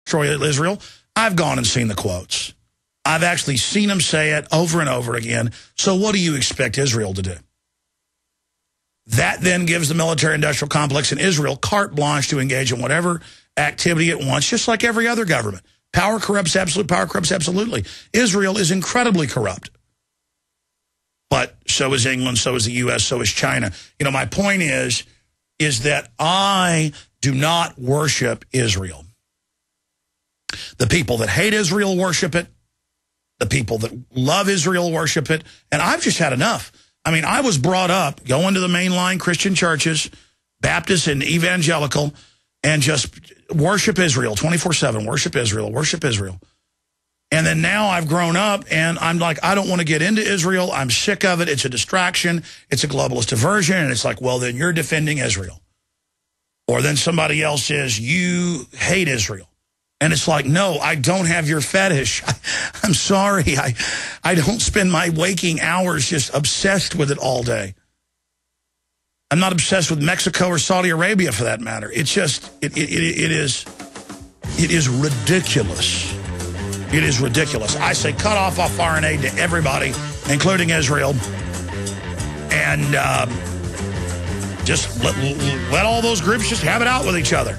destroy Israel. I've gone and seen the quotes. I've actually seen them say it over and over again. So what do you expect Israel to do? That then gives the military-industrial complex in Israel carte blanche to engage in whatever activity it wants, just like every other government. Power corrupts absolutely. Power corrupts absolutely. Israel is incredibly corrupt. But so is England, so is the U.S., so is China. You know, my point is that I do not worship Israel. The people that hate Israel worship it. The people that love Israel worship it. And I've just had enough. I mean, I was brought up going to the mainline Christian churches, Baptist and evangelical, and just worship Israel, 24/7, worship Israel, worship Israel. And then now I've grown up, and I'm like, I don't want to get into Israel. I'm sick of it. It's a distraction. It's a globalist diversion. And it's like, well, then you're defending Israel. Or then somebody else says, you hate Israel. And it's like, no, I don't have your fetish. I'm sorry. I don't spend my waking hours just obsessed with it all day. I'm not obsessed with Mexico or Saudi Arabia for that matter. It's just, it is ridiculous. It is ridiculous. I say cut off foreign aid to everybody, including Israel, and just let all those groups just have it out with each other.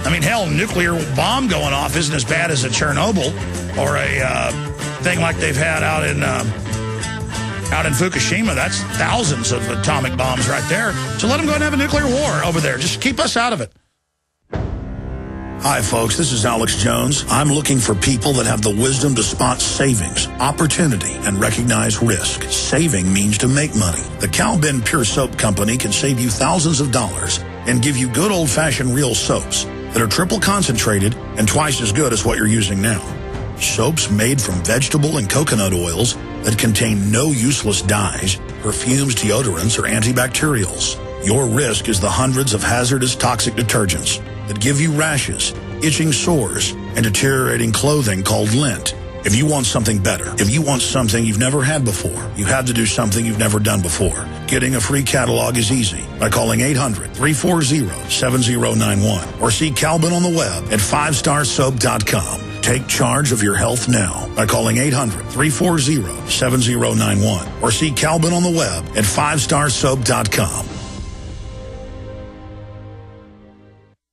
I mean, hell, a nuclear bomb going off isn't as bad as a Chernobyl or a thing like they've had out in Fukushima. That's thousands of atomic bombs right there. So let them go and have a nuclear war over there. Just keep us out of it. Hi, folks. This is Alex Jones. I'm looking for people that have the wisdom to spot savings, opportunity, and recognize risk. Saving means to make money. The Cal Ben Pure Soap Company can save you thousands of dollars and give you good old-fashioned real soaps that are triple concentrated and twice as good as what you're using now. Soaps made from vegetable and coconut oils that contain no useless dyes, perfumes, deodorants, or antibacterials. Your risk is the hundreds of hazardous toxic detergents that give you rashes, itching sores, and deteriorating clothing called lint. If you want something better, if you want something you've never had before, you have to do something you've never done before. Getting a free catalog is easy by calling 800-340-7091 or see Calvin on the web at 5starsoap.com. Take charge of your health now by calling 800-340-7091 or see Calvin on the web at 5starsoap.com.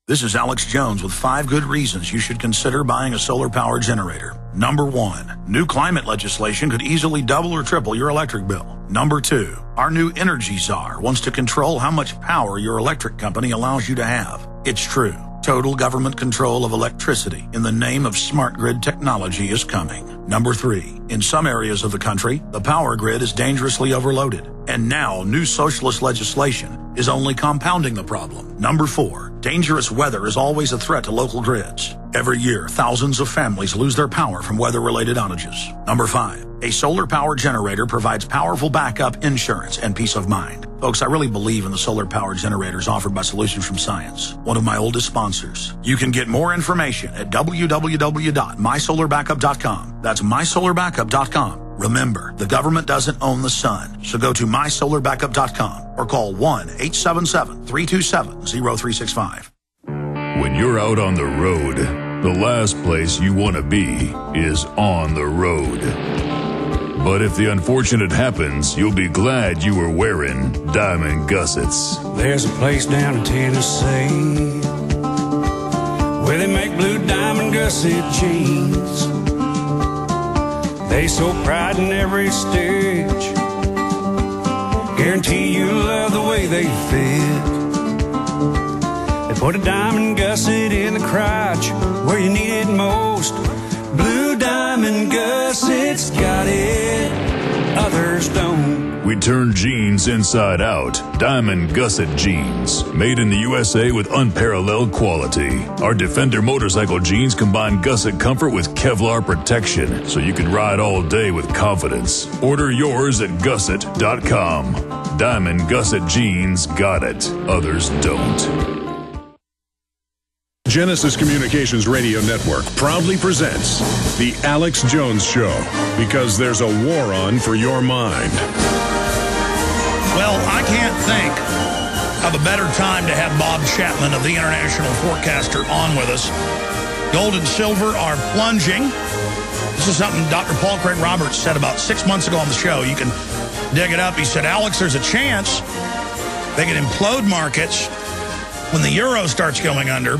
This is Alex Jones with 5 good reasons you should consider buying a solar power generator. Number 1, new climate legislation could easily double or triple your electric bill. Number 2, our new energy czar wants to control how much power your electric company allows you to have. It's true. Total government control of electricity in the name of smart grid technology is coming. Number 3, in some areas of the country, the power grid is dangerously overloaded. And now new socialist legislation is only compounding the problem. Number 4, dangerous weather is always a threat to local grids. Every year, thousands of families lose their power from weather-related outages. Number 5, a solar power generator provides powerful backup insurance and peace of mind. Folks, I really believe in the solar power generators offered by Solutions from Science, one of my oldest sponsors. You can get more information at www.mysolarbackup.com. That's mysolarbackup.com. Remember, the government doesn't own the sun, so go to mysolarbackup.com or call 1-877-327-0365. When you're out on the road, the last place you want to be is on the road. But if the unfortunate happens, you'll be glad you were wearing diamond gussets. There's a place down in Tennessee where they make blue diamond gusset jeans. They so pride in every stitch, guarantee you love the way they fit. They put a diamond gusset in the crotch where you need it most. Blue diamond gussets got it, others don't. We turn jeans inside out. Diamond gusset jeans. Made in the USA with unparalleled quality. Our Defender motorcycle jeans combine gusset comfort with Kevlar protection, so you can ride all day with confidence. Order yours at gusset.com. Diamond gusset jeans got it. Others don't. Genesis Communications Radio Network proudly presents The Alex Jones Show, because there's a war on for your mind. Well, I can't think of a better time to have Bob Chapman of the International Forecaster on with us. Gold and silver are plunging. This is something Dr. Paul Craig Roberts said about 6 months ago on the show. You can dig it up. He said, Alex, there's a chance they can implode markets when the euro starts going under,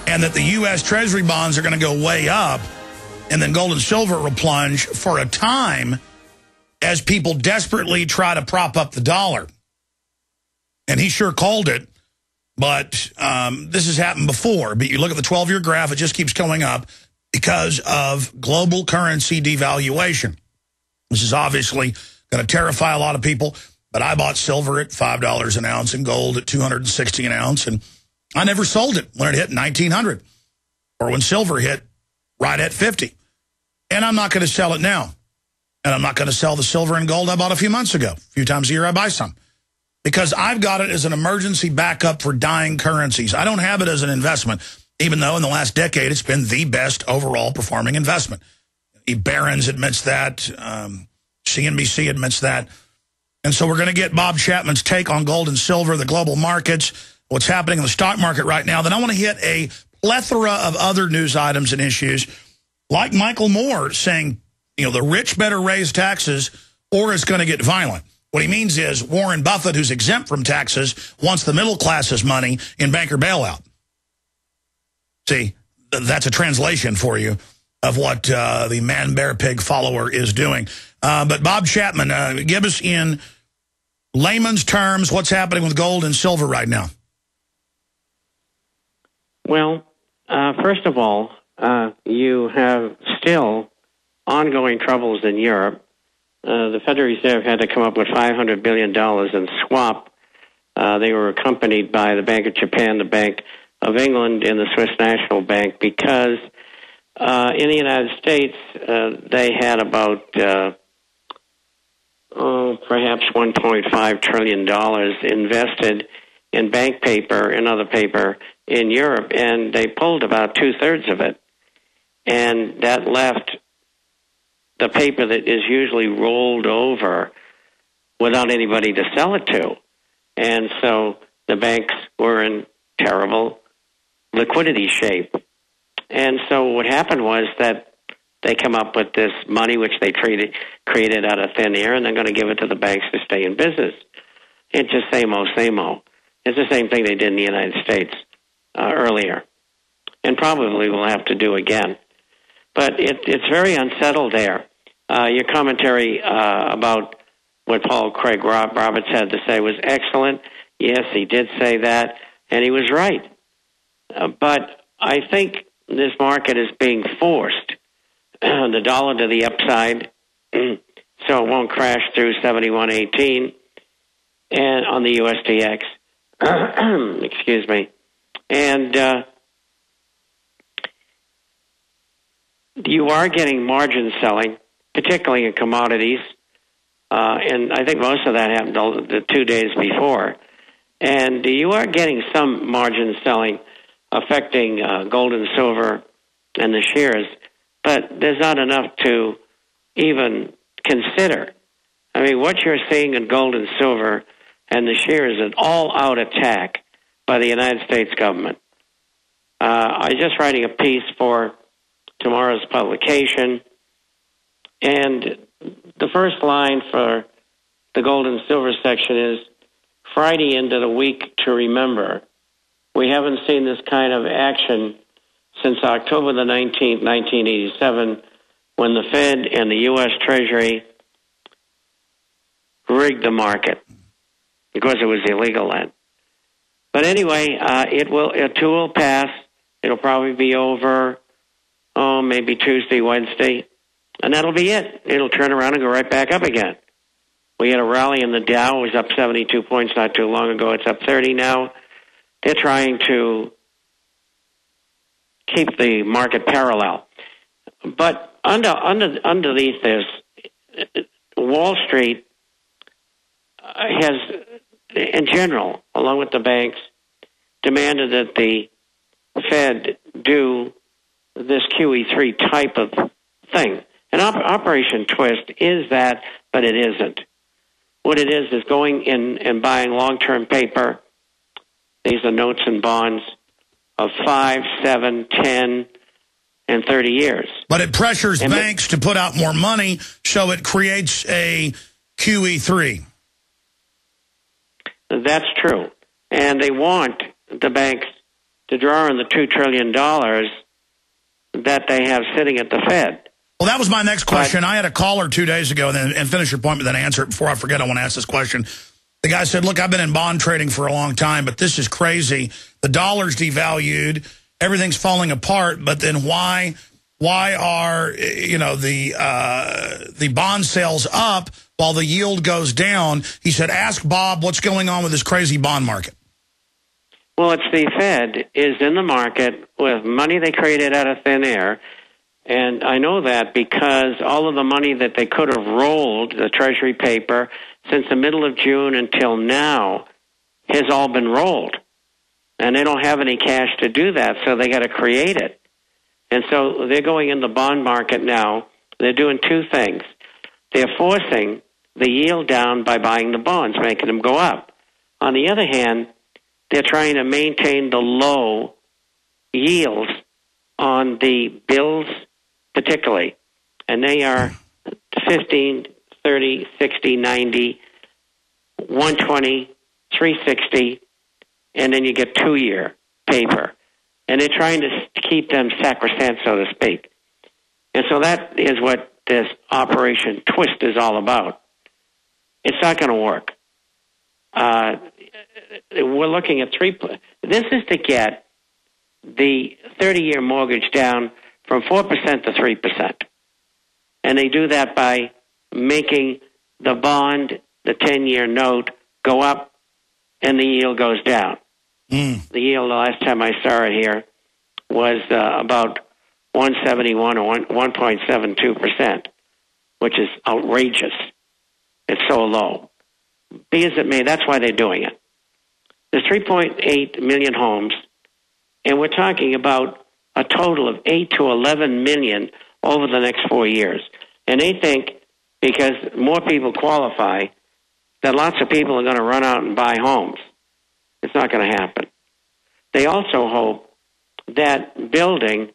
and that the U.S. Treasury bonds are going to go way up, and then gold and silver will plunge for a time as people desperately try to prop up the dollar. And he sure called it, but this has happened before. But you look at the 12-year graph, it just keeps going up because of global currency devaluation. This is obviously going to terrify a lot of people, but I bought silver at $5 an ounce and gold at $260 an ounce, and I never sold it when it hit $1,900 or when silver hit right at $50. And I'm not going to sell it now. And I'm not going to sell the silver and gold I bought a few months ago. A few times a year I buy some. Because I've got it as an emergency backup for dying currencies. I don't have it as an investment, even though in the last decade it's been the best overall performing investment. Barron's admits that. CNBC admits that. And so we're going to get Bob Chapman's take on gold and silver, the global markets, what's happening in the stock market right now. Then I want to hit a plethora of other news items and issues, like Michael Moore saying, you know, the rich better raise taxes or it's going to get violent. What he means is Warren Buffett, who's exempt from taxes, wants the middle class's money in banker bailout. See, that's a translation for you of what the man-bear-pig follower is doing. But Bob Chapman, give us in layman's terms what's happening with gold and silver right now. Well, first of all, you have still ongoing troubles in Europe. The Federal Reserve had to come up with $500 billion in swap. They were accompanied by the Bank of Japan, the Bank of England, and the Swiss National Bank because in the United States they had about perhaps $1.5 trillion invested in bank paper and other paper in Europe, and they pulled about two-thirds of it. And that left the paper that is usually rolled over without anybody to sell it to. And so the banks were in terrible liquidity shape. And so what happened was that they come up with this money, which they created out of thin air, and they're going to give it to the banks to stay in business. It's just same-o, same-o. It's the same thing they did in the United States earlier, and probably will have to do again. But it's very unsettled there. Your commentary about what Paul Craig Roberts had to say was excellent. Yes, he did say that, and he was right. But I think this market is being forced, the dollar to the upside, so it won't crash through 71.18 and on the USDX. Excuse me. And you are getting margin selling, particularly in commodities, and I think most of that happened the 2 days before. And you are getting some margin selling affecting gold and silver and the shares, but there's not enough to even consider. I mean, what you're seeing in gold and silver and the shares is an all-out attack by the United States government. I'm just writing a piece for tomorrow's publication, and the first line for the gold and silver section is, Friday into the week to remember. We haven't seen this kind of action since October the 19th, 1987, when the Fed and the U.S. Treasury rigged the market because it was illegal then. But anyway, it too will pass. It'll probably be over, maybe Tuesday, Wednesday, and that'll be it. It'll turn around and go right back up again. We had a rally in the Dow. It was up 72 points not too long ago. It's up 30 now. They're trying to keep the market parallel. But underneath this, Wall Street has, in general, along with the banks, demanded that the Fed do this QE3 type of thing. And Operation Twist is that, but it isn't. What it is going in and buying long-term paper. These are notes and bonds of 5, 7, 10, and 30 years. But it pressures banks to put out more money, so it creates a QE3. That's true. And they want the banks to draw on the $2 trillion that they have sitting at the Fed. Well, that was my next question. I had a caller 2 days ago, and finish your point, but then answer it before I forget. I want to ask this question. The guy said, look, I've been in bond trading for a long time, but this is crazy. The dollar's devalued. Everything's falling apart. But then why are, the bond sales up while the yield goes down? He said, ask Bob what's going on with this crazy bond market. Well, it's the Fed is in the market with money they created out of thin air. And I know that because all of the money that they could have rolled, the Treasury paper, since the middle of June until now, has all been rolled. And they don't have any cash to do that, so they got to create it. And so they're going in the bond market now. They're doing two things. They're forcing the yield down by buying the bonds, making them go up. On the other hand, they're trying to maintain the low yields on the bills particularly. And they are 15, 30, 60, 90, 120, 360, and then you get 2-year paper. And they're trying to keep them sacrosanct, so to speak. And so that is what this Operation Twist is all about. It's not going to work. We're looking at this is to get the 30-year mortgage down from 4% to 3%. And they do that by making the bond, the 10-year note, go up, and the yield goes down. The yield, the last time I saw it here, was about 171 or 1.72%, which is outrageous. It's so low. Be as it may, that's why they're doing it. There's 3.8 million homes, and we're talking about a total of 8 to 11 million over the next 4 years. And they think because more people qualify, that lots of people are going to run out and buy homes. It's not going to happen. They also hope that building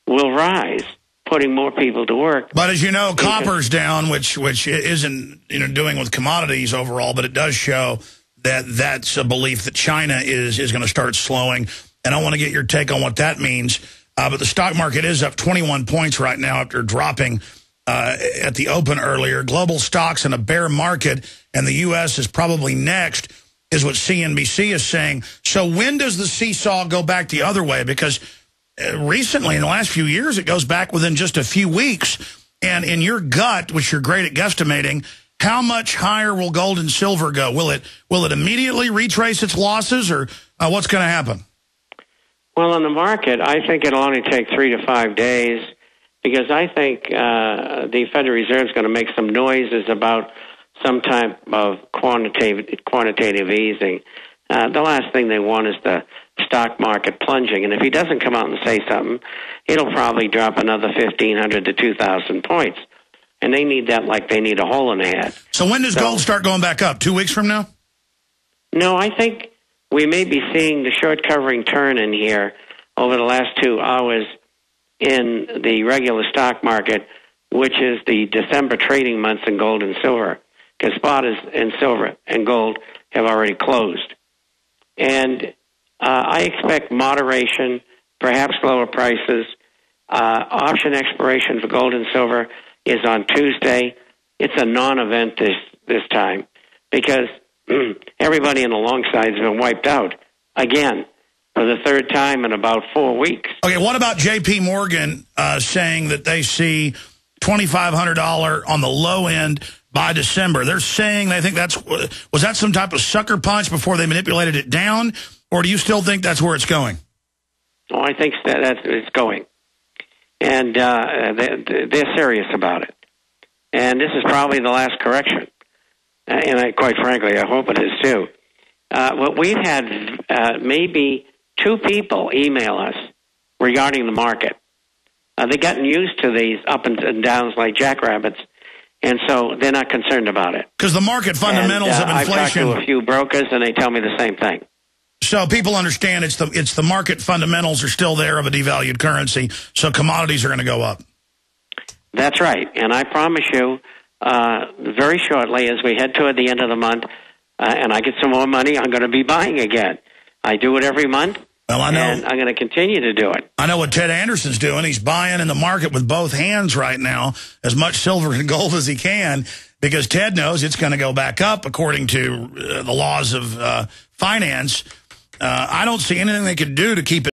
will rise, putting more people to work. But as you know, copper's down, which isn't doing with commodities overall, but it does show that that's a belief that China is going to start slowing. And I want to get your take on what that means. But the stock market is up 21 points right now after dropping at the open earlier. Global stocks in a bear market, and the U.S. is probably next, is what CNBC is saying. So when does the seesaw go back the other way? Because recently, in the last few years, it goes back within just a few weeks. And in your gut, which you're great at guesstimating, how much higher will gold and silver go? Will it immediately retrace its losses, or what's going to happen? Well, in the market, I think it'll only take 3 to 5 days, because I think the Federal Reserve is going to make some noises about some type of quantitative easing. The last thing they want is the stock market plunging. And if he doesn't come out and say something, it'll probably drop another 1,500 to 2,000 points. And they need that like they need a hole in the head. So when does gold start going back up? 2 weeks from now? No, I think we may be seeing the short covering turn in here over the last 2 hours in the regular stock market, which is the December trading months in gold and silver, because spot and silver and gold have already closed. And I expect moderation, perhaps lower prices. Option expiration for gold and silver is on Tuesday. It's a non-event this time, because everybody in the long side has been wiped out again for the third time in about 4 weeks. Okay, what about J.P. Morgan saying that they see $2,500 on the low end by December? They're saying they think was that some type of sucker punch before they manipulated it down, or do you still think that's where it's going? Oh, I think that's it's going. And they're serious about it. And this is probably the last correction. And quite frankly, I hope it is too. What we've had maybe 2 people email us regarding the market. They've gotten used to these up and downs like jackrabbits, and so they're not concerned about it. Because the market fundamentals of inflation... I've talked to a few brokers, and they tell me the same thing. So people understand it's the market fundamentals are still there of a devalued currency, so commodities are going to go up. That's right. And I promise you, very shortly, as we head toward the end of the month, and I get some more money, I'm going to be buying again. I do it every month. Well, I know. And I'm going to continue to do it. I know what Ted Anderson's doing. He's buying in the market with both hands right now, as much silver and gold as he can, because Ted knows it's going to go back up according to the laws of finance. I don't see anything they could do to keep it